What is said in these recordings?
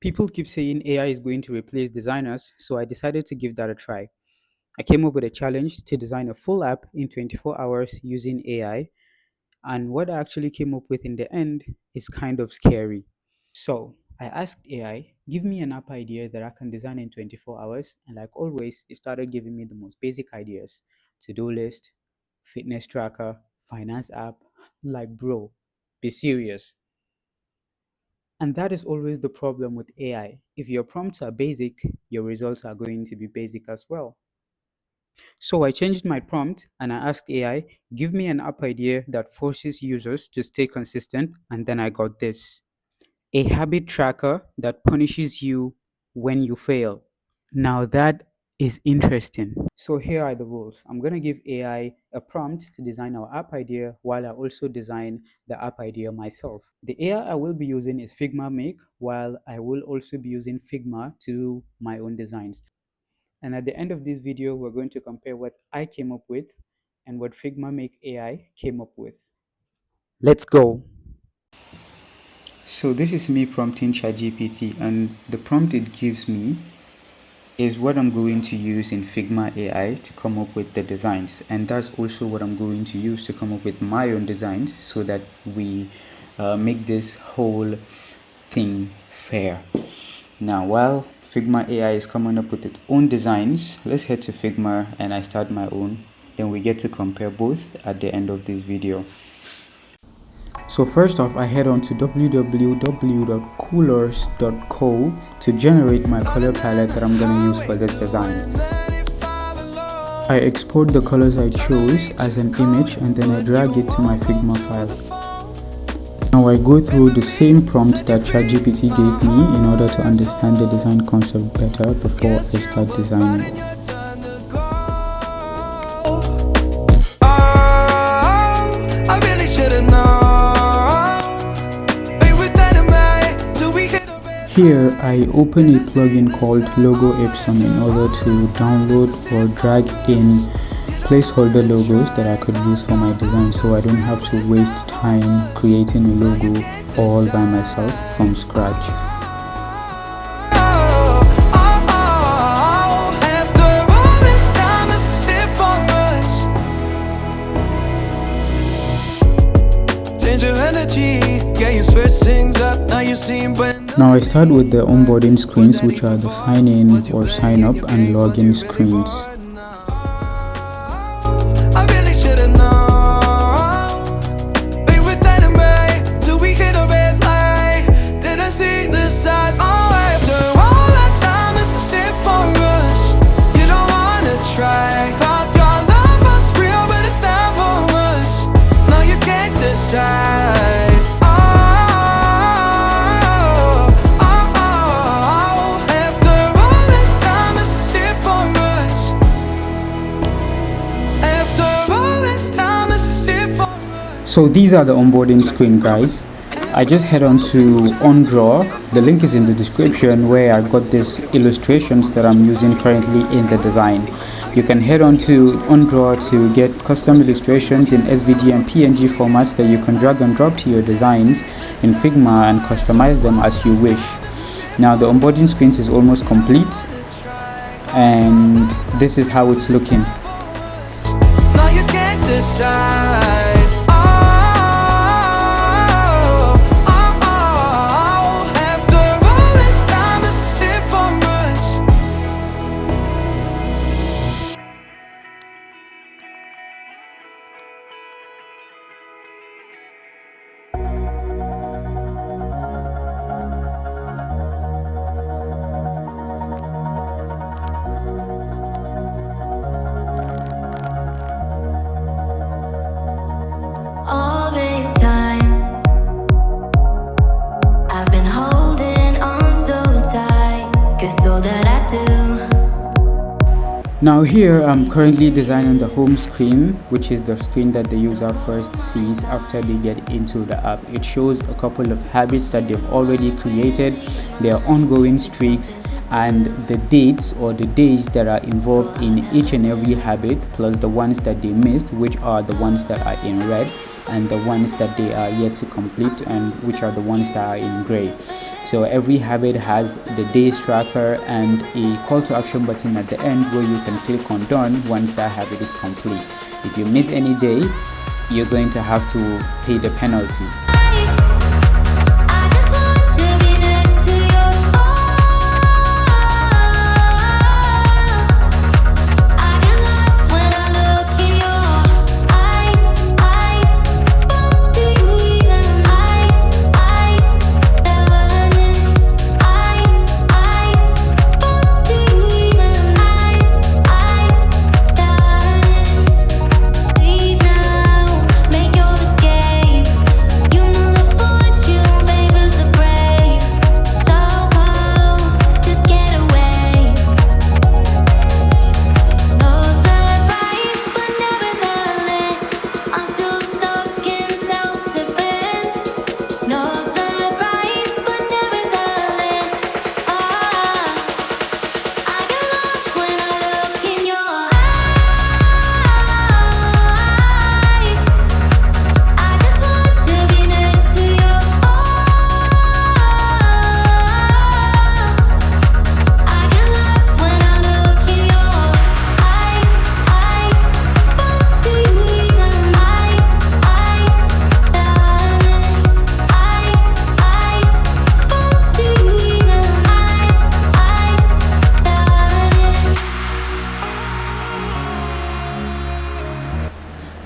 People keep saying AI is going to replace designers, so I decided to give that a try. I came up with a challenge to design a full app in 24 hours using AI, and what I actually came up with in the end is kind of scary. So I asked AI, give me an app idea that I can design in 24 hours, and like always, it started giving me the most basic ideas: to do list, fitness tracker, finance app. Like, bro, be serious. And that is always the problem with AI. If your prompts are basic, your results are going to be basic as well. So I changed my prompt and I asked AI, give me an app idea that forces users to stay consistent, and then I got this: a habit tracker that punishes you when you fail. Now that is interesting. So here are the rules. I'm going to give AI a prompt to design our app idea while I also design the app idea myself. The AI I will be using is Figma Make, while I will also be using Figma to do my own designs. And at the end of this video, we're going to compare what I came up with and what Figma Make AI came up with. Let's go. So this is me prompting ChatGPT, and the prompt it gives me is what I'm going to use in Figma AI to come up with the designs, and that's also what I'm going to use to come up with my own designs so that we make this whole thing fair. Now, while Figma AI is coming up with its own designs, let's head to Figma and I start my own. Then we get to compare both at the end of this video. So first off, I head on to www.coolors.co to generate my color palette that I'm going to use for this design. I export the colors I chose as an image and then I drag it to my Figma file. Now I go through the same prompt that ChatGPT gave me in order to understand the design concept better before I start designing. Here I open a plugin called Logo Epson in order to download or drag in placeholder logos that I could use for my design, so I don't have to waste time creating a logo all by myself from scratch. Now I start with the onboarding screens, which are the sign in or sign up and login screens. So these are the onboarding screen, guys. I just head on to OnDraw. The link is in the description, where I got these illustrations that I'm using currently in the design. You can head on to OnDraw to get custom illustrations in SVG and PNG formats that you can drag and drop to your designs in Figma and customize them as you wish. Now the onboarding screens is almost complete, and this is how it's looking. Now you can't decide. Now here I'm currently designing the home screen, which is the screen that the user first sees after they get into the app. It shows a couple of habits that they've already created, their ongoing streaks, and the dates or the days that are involved in each and every habit, plus the ones that they missed, which are the ones that are in red, and the ones that they are yet to complete, and which are the ones that are in gray. So every habit has the days tracker and a call to action button at the end where you can click on done once that habit is complete. If you miss any day, you're going to have to pay the penalty.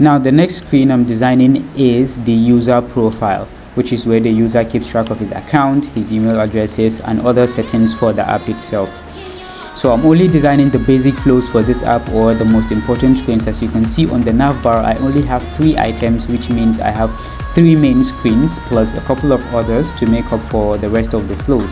Now the next screen I'm designing is the user profile, which is where the user keeps track of his account, his email addresses, and other settings for the app itself. So I'm only designing the basic flows for this app, or the most important screens. As you can see on the nav bar, I only have 3 items, which means I have 3 main screens plus a couple of others to make up for the rest of the flows.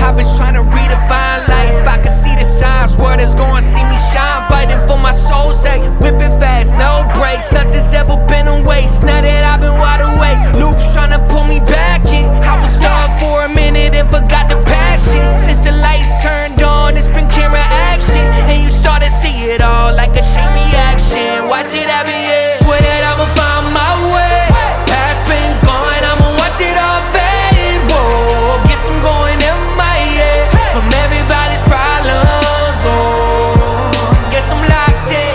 I've been trying to redefine life. I can see the signs, world is gonna see me shine. Fighting for my soul's sake, whipping fast, no brakes. Nothing's ever been a waste, now that I've been wide awake. Luke's trying to pull me back in. I was stuck for a minute and forgot the passion. Since the lights turned on, it's been camera action. And you start to see it all like a chain reaction. Watch it happen, yeah. Swear that I'ma find my way. Past been gone, I'ma watch it all fade. Whoa, guess I'm going in my head from everybody's problems. Oh, guess I'm locked in,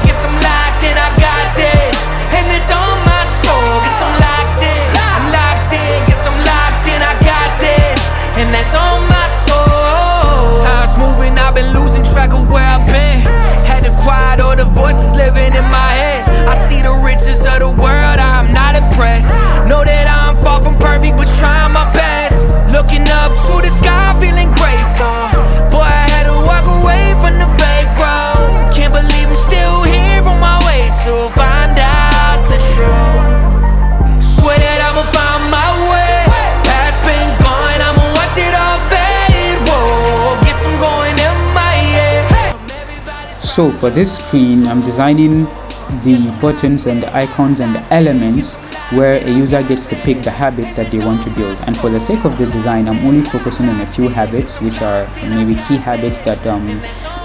guess I'm locked in. I got this, and it's on my soul. Guess I'm locked in, guess I'm locked in. I got this, and that's on my soul. Time's moving, I've been losing track of where I've been. Had to quiet all the voices living in my head. I see the riches of the world, I'm not impressed. Know that I'm far from perfect, but trying my best. Looking up to the sky, feeling grateful. Boy, I had to walk away from the fake road. Can't believe I'm still here on my way to find out the truth. Swear that I'ma find my way. Past been gone, I'ma watch it all fade. Whoa, guess I'm going in my head. So for this screen, I'm designing the buttons and the icons and the elements where a user gets to pick the habit that they want to build. And for the sake of the design, I'm only focusing on a few habits, which are maybe key habits that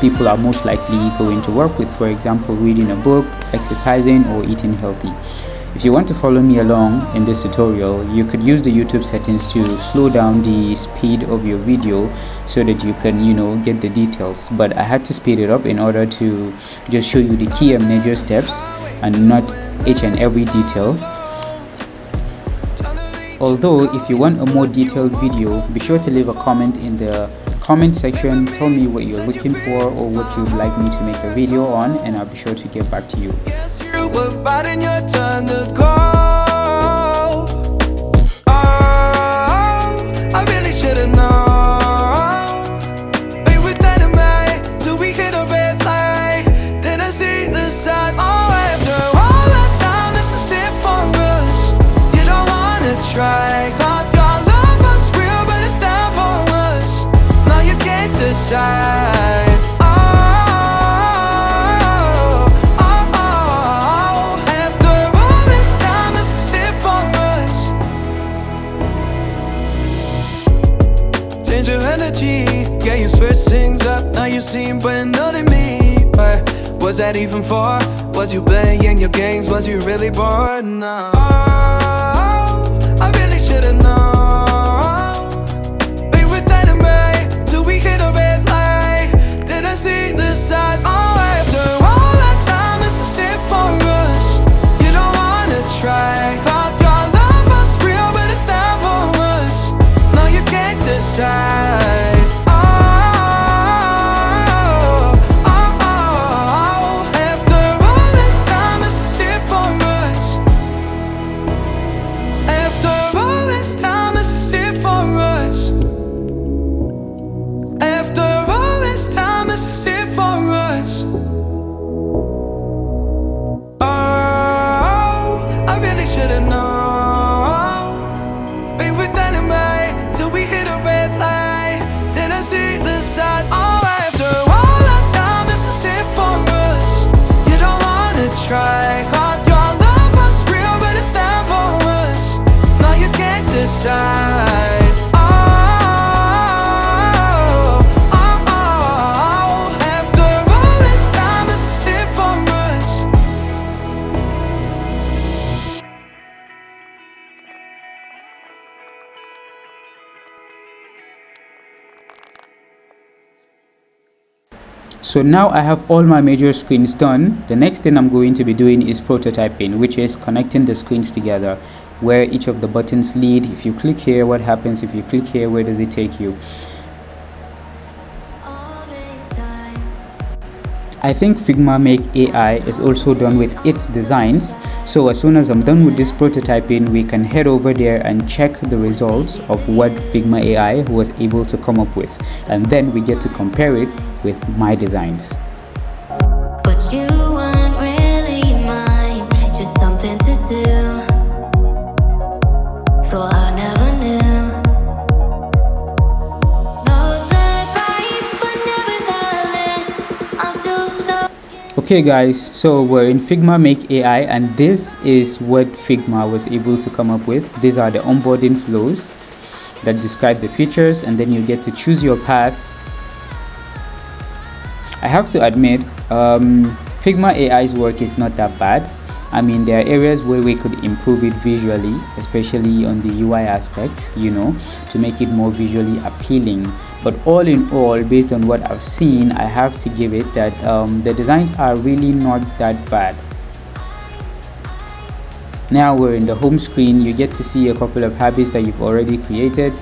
people are most likely going to work with. For example, reading a book, exercising, or eating healthy. If you want to follow me along in this tutorial, you could use the YouTube settings to slow down the speed of your video so that you can, get the details. But I had to speed it up in order to just show you the key and major steps and not each and every detail. Although, if you want a more detailed video, be sure to leave a comment in the comment section. Tell me what you're looking for or what you'd like me to make a video on, and I'll be sure to get back to you. I really should've known. We were dynamite till we hit a red light. Then I see the signs. Oh, after all that time, this is it for us. You don't wanna try. change your energy. Yeah, you switch things up, now you seem better than me. But was that even for? Was you playing your games? Was you really bored? No. Oh, I really should've known. We were dynamite till we hit a red light. Didn't see the signs. Oh, after all that time, this is it for us. You don't wanna try. Thought your love was real, but it never was. No, you can't decide. Try. Thought your love was real, but it never was. No, you can't decide. Oh, oh, oh. After all this time, this was it for us. So now I have all my major screens done. The next thing I'm going to be doing is prototyping, which is connecting the screens together, where each of the buttons lead. If you click here, what happens? If you click here, where does it take you? I think Figma Make AI is also done with its designs. So as soon as I'm done with this prototyping, we can head over there and check the results of what Figma AI was able to come up with. And then we get to compare it with my designs. But you weren't really mine, just something to do. Thought I never knew. No surprise, but nevertheless, I'm still stuck. Okay guys, so we're in Figma Make AI, and this is what Figma was able to come up with. These are the onboarding flows that describe the features, and then you get to choose your path. I have to admit, Figma AI's work is not that bad. I mean, there are areas where we could improve it visually, especially on the UI aspect, you know, to make it more visually appealing. But all in all, based on what I've seen, I have to give it that the designs are really not that bad. Now we're in the home screen. You get to see a couple of habits that you've already created.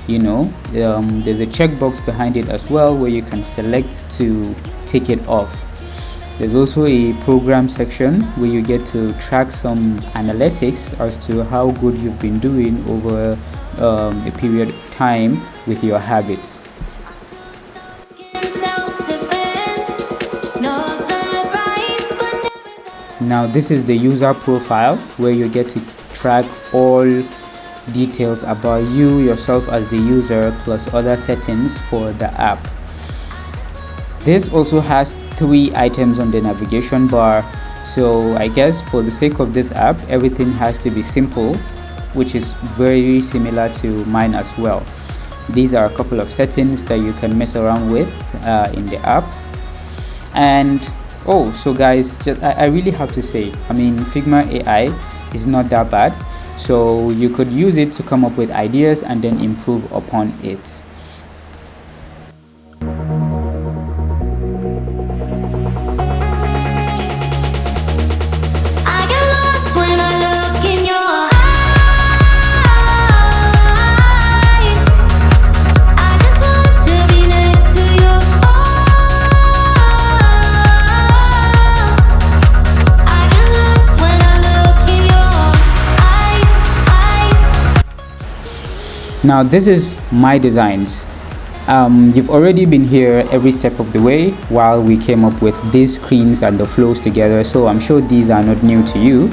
You know, there's a checkbox behind it as well, where you can select to take it off. There's also a program section where you get to track some analytics as to how good you've been doing over a period of time with your habits. Now this is the user profile, where you get to track all details about you, yourself as the user, plus other settings for the app. This also has 3 items on the navigation bar, so I guess for the sake of this app, everything has to be simple, which is very similar to mine as well. These are a couple of settings that you can mess around with in the app. And oh, so guys, I really have to say, I mean, Figma AI is not that bad. So you could use it to come up with ideas and then improve upon it. I get lost when I look in your eyes. I just want to be next to you. I get lost when I look in your eyes. Now this is my designs. You've already been here every step of the way while we came up with these screens and the flows together, so I'm sure these are not new to you.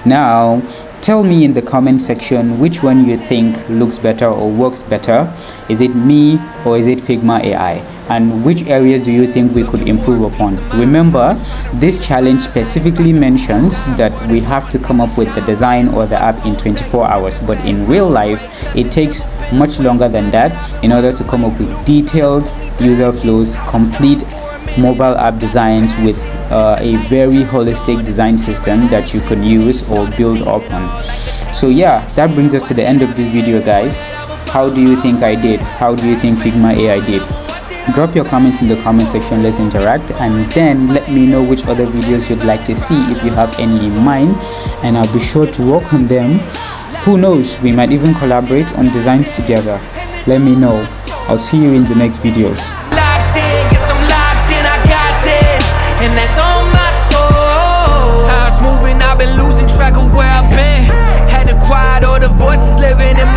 Now tell me in the comment section which one you think looks better or works better. Is it me or is it Figma AI? And which areas do you think we could improve upon? Remember, this challenge specifically mentions that we have to come up with the design or the app in 24 hours, but in real life it takes much longer than that in order to come up with detailed user flows, complete mobile app designs with a very holistic design system that you can use or build upon. So yeah, that brings us to the end of this video, guys. How do you think I did? How do you think Figma AI did? Drop your comments in the comment section, let's interact, and then let me know which other videos you'd like to see if you have any in mind, and I'll be sure to work on them. Who knows, we might even collaborate on designs together. Let me know. I'll see you in the next videos. Locked in, guess I'm locked in, I got this, and that's on my soul. Time's moving, I've been losing track of where I've been. Had to quiet all the voices living in